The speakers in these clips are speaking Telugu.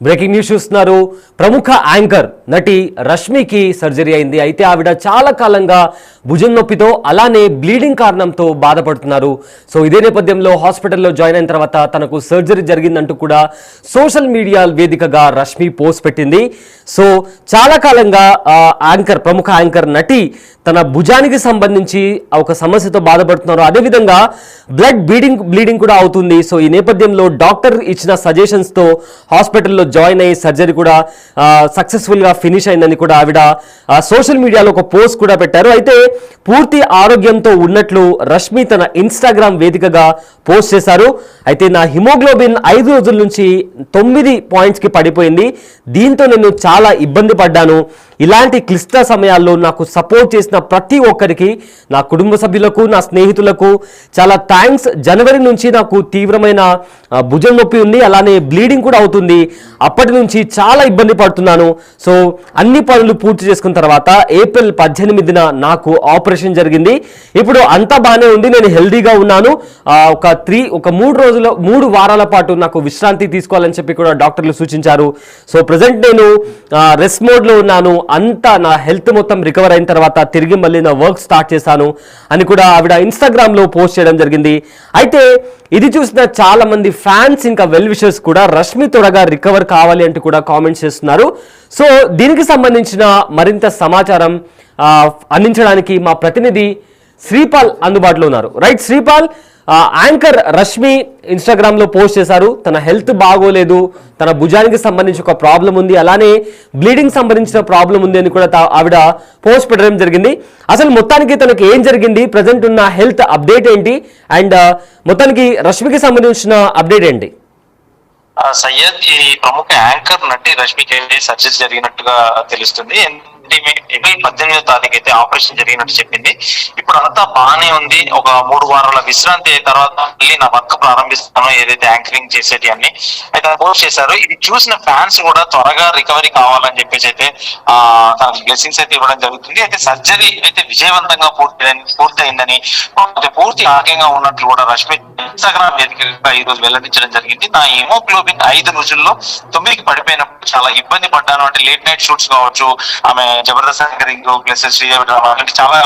బ్రేకింగ్ న్యూస్ చూస్తున్నారు. ప్రముఖ యాంకర్ నటి రష్మికి సర్జరీ అయింది. అయితే ఆవిడ చాలా కాలంగా భుజం నొప్పితో అలానే బ్లీడింగ్ కారణంతో బాధపడుతున్నారు. సో ఇదే నేపథ్యంలో హాస్పిటల్లో జాయిన్ అయిన తర్వాత తనకు సర్జరీ జరిగిందంటూ కూడా సోషల్ మీడియా వేదికగా రష్మి పోస్ట్ పెట్టింది. సో చాలా కాలంగా ప్రముఖ యాంకర్ నటి తన భుజానికి సంబంధించి ఒక సమస్యతో బాధపడుతున్నారు. అదేవిధంగా బ్లీడింగ్ కూడా అవుతుంది. సో ఈ నేపథ్యంలో డాక్టర్ ఇచ్చిన సజెషన్స్తో హాస్పిటల్లో జాయిన్ అయ్యి సర్జరీ కూడా సక్సెస్ఫుల్గా ఫినిష్ అయిందని కూడా ఆవిడ సోషల్ మీడియాలో ఒక పోస్ట్ కూడా పెట్టారు. అయితే పూర్తి ఆరోగ్యంతో ఉన్నట్లు రష్మి తన ఇన్స్టాగ్రామ్ వేదికగా పోస్ట్ చేశారు. అయితే నా హిమోగ్లోబిన్ 5 రోజుల నుంచి 9 పాయింట్స్కి పడిపోయింది. దీంతో నేను చాలా ఇబ్బంది పడ్డాను. ఇలాంటి క్లిష్ట సమయాల్లో నాకు సపోర్ట్ చేసిన ప్రతి ఒక్కరికి, నా కుటుంబ సభ్యులకు, నా స్నేహితులకు చాలా థ్యాంక్స్. జనవరి నుంచి నాకు తీవ్రమైన భుజం నొప్పి ఉంది, అలానే బ్లీడింగ్ కూడా అవుతుంది. అప్పటి నుంచి చాలా ఇబ్బంది పడుతున్నాను. సో అన్ని పనులు పూర్తి చేసుకున్న తర్వాత ఏప్రిల్ 18న నాకు ఆపరేషన్ జరిగింది. ఇప్పుడు అంతా బాగానే ఉంది, నేను హెల్దీగా ఉన్నాను. ఒక 3 వారాల పాటు నాకు విశ్రాంతి తీసుకోవాలని చెప్పి కూడా డాక్టర్లు సూచించారు. సో ప్రజెంట్ నేను రెస్ట్ మోడ్లో ఉన్నాను. అంతా నా హెల్త్ మొత్తం రికవర్ అయిన తర్వాత తిరిగి మళ్ళీ నా వర్క్ స్టార్ట్ చేశాను అని కూడా ఆవిడ ఇన్స్టాగ్రామ్లో పోస్ట్ చేయడం జరిగింది. అయితే ఇది చూసిన చాలా మంది ఫ్యాన్స్ ఇంకా వెల్ విషర్స్ కూడా రష్మి త్వరగా రికవర్ కావాలి అంటూ కూడా కామెంట్స్ చేస్తున్నారు. సో దీనికి సంబంధించిన మరింత సమాచారం అందించడానికి మా ప్రతినిధి శ్రీపాల్ అందుబాటులో ఉన్నారు. రైట్ శ్రీపాల్, యాంకర్ రష్మి ఇన్స్టాగ్రామ్లో పోస్ట్ చేశారు. తన హెల్త్ బాగోలేదు, తన భుజానికి సంబంధించి ఒక ప్రాబ్లం ఉంది, అలానే బ్లీడింగ్ సంబంధించిన ప్రాబ్లం ఉంది అని కూడా ఆవిడ పోస్ట్ పెట్టడం జరిగింది. అసలు మొత్తానికి తనకి ఏం జరిగింది, ప్రజెంట్ ఉన్న హెల్త్ అప్డేట్ ఏంటి, అండ్ మొత్తానికి రష్మికి సంబంధించిన అప్డేట్ ఏంటి? సయ్యద్, ఈ ప్రముఖ యాంకర్ నటి రష్మికి సర్జరీ జరిగినట్టుగా తెలుస్తుంది. ఏప్రిల్ 18వ తారీఖు అయితే ఆపరేషన్ జరిగినట్టు చెప్పింది. ఇప్పుడు అంతా బాగానే ఉంది. ఒక 3 వారాల విశ్రాంతి తర్వాత మళ్ళీ నా వర్క్ ప్రారంభిస్తాను, ఏదైతే యాంకరింగ్ చేసేటి అన్ని అయితే పోస్ట్ చేశారు. ఇది చూసిన ఫ్యాన్స్ కూడా త్వరగా రికవరీ కావాలని చెప్పేసి అయితే తనకు బ్లెస్సింగ్స్ అయితే ఇవ్వడం జరుగుతుంది. అయితే సర్జరీ అయితే విజయవంతంగా పూర్తయిందని, పూర్తి ఆరోగ్యంగా ఉన్నట్లు కూడా రష్మి ఇన్స్టాగ్రామ్ వేదికగా ఈ రోజు వెల్లడించడం జరిగింది. నా హిమోగ్లోబిన్ 5 రోజుల్లో 9కి పడిపోయినప్పుడు చాలా ఇబ్బంది పడ్డాను. అంటే లేట్ నైట్ షూట్స్ కావచ్చు, ఆమె Jabardasth anchoring plus Sridevi drama అంటే చాలా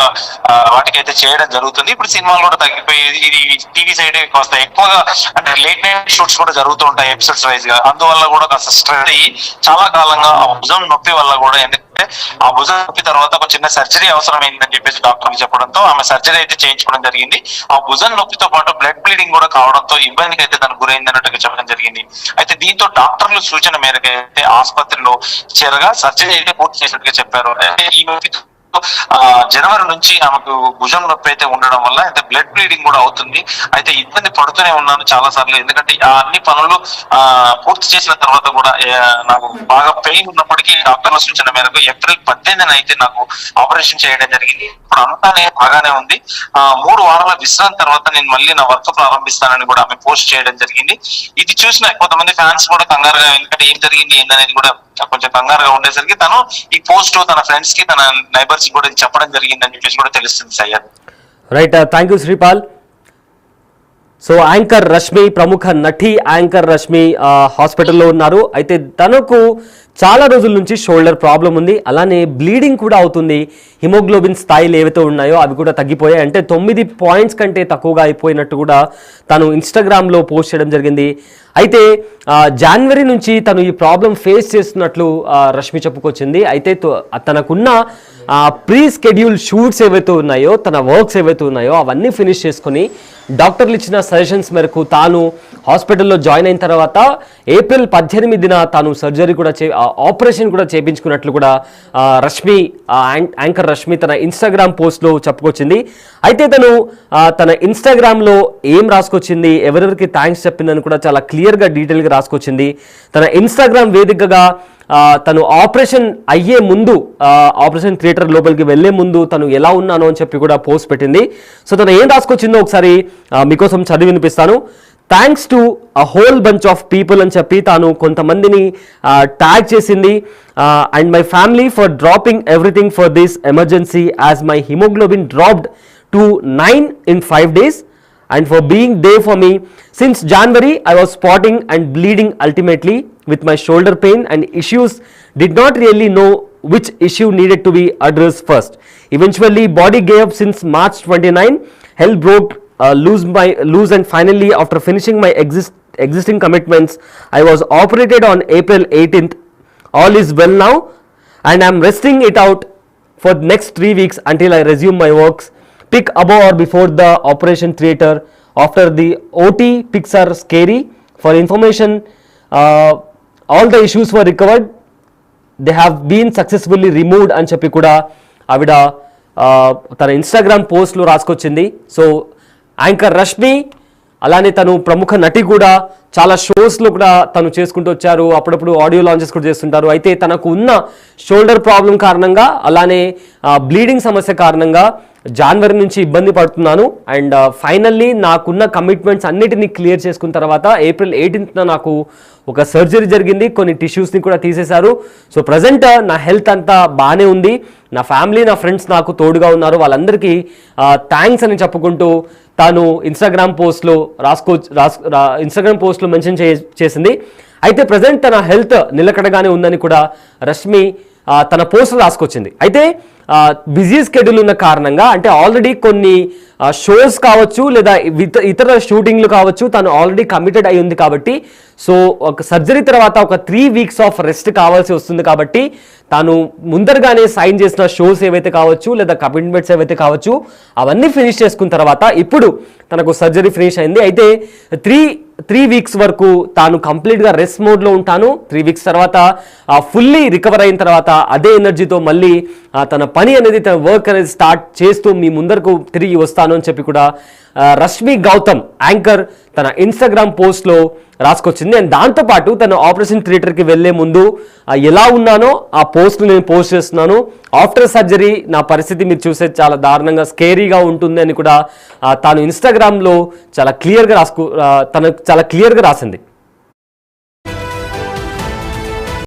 వాటికైతే చేయడం జరుగుతుంది. ఇప్పుడు సినిమాలు కూడా తగ్గిపోయి ఇది టీవీ సైడ్ కాస్త ఎక్కువగా అంటే లేట్ నైట్ షూట్స్ కూడా జరుగుతూ ఉంటాయి ఎపిసోడ్స్ వైజ్ గా. అందువల్ల కూడా కాస్త స్ట్రెస్ అయ్యి చాలా కాలంగా ఆ భుజం నొప్పి వల్ల కూడా, ఎందుకంటే ఆ భుజం నొప్పి తర్వాత ఒక చిన్న సర్జరీ అవసరమైందని చెప్పేసి డాక్టర్కి చెప్పడంతో ఆమె సర్జరీ అయితే చేయించుకోవడం జరిగింది. ఆ భుజం నొప్పితో పాటు బ్లడ్ బ్లీడింగ్ కూడా కావడంతో ఇబ్బందికి అయితే తనకు గురైంది అన్నట్టుగా చెప్పడం జరిగింది. అయితే దీంతో డాక్టర్లు సూచన మేరకు అయితే ఆసుపత్రిలో చేరగా సర్జరీ అయితే పూర్తి చేసినట్టుగా చెప్పారు. ఈ నొప్పి జనవరి నుంచి ఆమెకు భుజం నొప్పి అయితే ఉండడం వల్ల అయితే బ్లడ్ బ్లీడింగ్ కూడా అవుతుంది. అయితే ఇబ్బంది పడుతూనే ఉన్నాను చాలా సార్లు, ఎందుకంటే ఆ అన్ని పనులు పూర్తి చేసిన తర్వాత కూడా నాకు బాగా పెయిన్ ఉన్నప్పటికీ డాక్టర్ల సూచన మేరకు ఏప్రిల్ 18న అయితే నాకు ఆపరేషన్ చేయడం జరిగింది. ఇప్పుడు అంతా బాగానే ఉంది. 3 వారాల విశ్రాంతి తర్వాత నేను మళ్ళీ నా వర్క్ ప్రారంభిస్తానని కూడా ఆమె పోస్ట్ చేయడం జరిగింది. ఇది చూసిన కొంతమంది ఫ్యాన్స్ కూడా కంగారుగా, ఎందుకంటే ఏం జరిగింది ఏందనేది కూడా కొంచెం కంగారుగా ఉండేసరికి తను ఈ పోస్ట్ తన ఫ్రెండ్స్ కి, తన నైబర్స్ కూడా చెప్పడం జరిగిందని చెప్పేసి కూడా తెలుస్తుంది Syed. Right, thank you Sripal. So anchor Rashmi, ప్రముఖ నటి యాంకర్ రష్మి హాస్పిటల్లో ఉన్నారు. అయితే తనకు చాలా రోజుల నుంచి షోల్డర్ ప్రాబ్లం ఉంది, అలానే బ్లీడింగ్ కూడా అవుతుంది. హిమోగ్లోబిన్ స్థాయిలు ఏవైతే ఉన్నాయో అవి కూడా తగ్గిపోయాయి. అంటే 9 పాయింట్స్ కంటే తక్కువగా అయిపోయినట్టు కూడా తను ఇన్స్టాగ్రామ్లో పోస్ట్ చేయడం జరిగింది. అయితే జనవరి నుంచి తను ఈ ప్రాబ్లం ఫేస్ చేస్తున్నట్లు రష్మి చెప్పుకొచ్చింది. అయితే తనకున్న ప్రీ స్కెడ్యూల్ షూట్స్ ఏవైతే ఉన్నాయో, తన వర్క్స్ ఏవైతే ఉన్నాయో అవన్నీ ఫినిష్ చేసుకొని డాక్టర్లు ఇచ్చిన సజెషన్స్ మేరకు తాను హాస్పిటల్లో జాయిన్ అయిన తర్వాత ఏప్రిల్ 18న తాను సర్జరీ కూడా ఆపరేషన్ కూడా చేయించుకున్నట్లు కూడా రష్మి, యాంకర్ రష్మి తన ఇన్స్టాగ్రామ్ పోస్ట్లో చెప్పుకొచ్చింది. అయితే తను తన ఇన్స్టాగ్రామ్లో ఏం రాసుకొచ్చింది, ఎవరెవరికి థ్యాంక్స్ చెప్పిందని కూడా చాలా క్లియర్గా డీటెయిల్గా రాసుకొచ్చింది. తన ఇన్స్టాగ్రామ్ వేదికగా తను ఆపరేషన్ అయ్యే ముందు, ఆపరేషన్ థియేటర్ లోపలికి వెళ్లే ముందు తను ఎలా ఉన్నానో అని చెప్పి కూడా పోస్ట్ పెట్టింది. సో తను ఏం రాసుకొచ్చిందో ఒకసారి మీకోసం చదివి వినిపిస్తాను. Thanks to a whole bunch of people అని చెప్పి తాను కొంతమందిని ట్యాగ్ చేసింది. And my family for dropping everything for this emergency as my haemoglobin dropped to 9 in 5 days and for being there for me. Since January, I was spotting and bleeding ultimately. with my shoulder pain and issues, did not really know which issue needed to be addressed first. Eventually body gave up since March 29. Health broke loose, and finally after finishing my existing commitments, I was operated on April 18th. All is well now and I am resting it out for the next 3 weeks until I resume my works. Pic above or before the operation theatre. After the OT, pics are scary. For information, all the issues were recovered. They have been successfully removed అని చెప్పి కూడా ఆవిడ తన ఇన్స్టాగ్రామ్ పోస్ట్లో రాసుకొచ్చింది. సో యాంకర్ రష్మి, అలానే తను ప్రముఖ నటి కూడా, చాలా షోస్లో కూడా తను చేసుకుంటూ వచ్చారు. అప్పుడప్పుడు ఆడియో లాంచెస్ కూడా చేస్తుంటారు. అయితే తనకు ఉన్న షోల్డర్ ప్రాబ్లం కారణంగా, అలానే బ్లీడింగ్ సమస్య కారణంగా జనవరి నుంచి ఇబ్బంది పడుతున్నాను. అండ్ ఫైనల్లీ నాకున్న కమిట్మెంట్స్ అన్నిటినీ క్లియర్ చేసుకున్న తర్వాత ఏప్రిల్ 18న నాకు ఒక సర్జరీ జరిగింది. కొన్ని టిష్యూస్ని కూడా తీసేశారు. సో ప్రజెంట్ నా హెల్త్ అంతా బాగానే ఉంది. నా ఫ్యామిలీ, నా ఫ్రెండ్స్ నాకు తోడుగా ఉన్నారు. వాళ్ళందరికీ థ్యాంక్స్ అని చెప్పుకుంటూ తాను ఇన్స్టాగ్రామ్ పోస్ట్లో మెన్షన్ చేసింది. అయితే ప్రజెంట్ తన హెల్త్ నిలకడగానే ఉందని కూడా రష్మి తన పోస్ట్లో రాసుకొచ్చింది. అయితే బిజీ స్కెడ్యూల్ ఉన్న కారణంగా, అంటే ఆల్రెడీ కొన్ని షోస్ కావచ్చు లేదా ఇతర షూటింగ్లు కావచ్చు, తను ఆల్రెడీ కమిటెడ్ అయి ఉంది కాబట్టి, సో ఒక సర్జరీ తర్వాత ఒక 3 weeks ఆఫ్ రెస్ట్ కావాల్సి వస్తుంది. కాబట్టి తాను ముందరగానే సైన్ చేసిన షోస్ ఏవైతే కావచ్చు లేదా కమిట్మెంట్స్ ఏవైతే కావచ్చు అవన్నీ ఫినిష్ చేసుకున్న తర్వాత ఇప్పుడు తనకు సర్జరీ ఫినిష్ అయింది. అయితే 3 weeks వరకు తాను కంప్లీట్గా రెస్ట్ మోడ్లో ఉంటాను. 3 weeks తర్వాత ఫుల్లీ రికవర్ అయిన తర్వాత అదే ఎనర్జీతో మళ్ళీ తన పని అనేది, తన వర్క్ అనేది స్టార్ట్ చేస్తూ మీ ముందరకు తిరిగి వస్తాను అని చెప్పి కూడా రష్మి గౌతమ్ యాంకర్ తన ఇన్స్టాగ్రామ్ పోస్ట్లో రాసుకొచ్చింది. అండ్ దాంతోపాటు తను ఆపరేషన్ థియేటర్కి వెళ్లే ముందు ఎలా ఉన్నానో ఆ పోస్ట్ని నేను పోస్ట్ చేస్తున్నాను. ఆఫ్టర్ సర్జరీ నా పరిస్థితి మీరు చూసే చాలా దారుణంగా స్కేరీగా ఉంటుంది అని కూడా తాను ఇన్స్టాగ్రామ్లో చాలా క్లియర్గా రాసింది.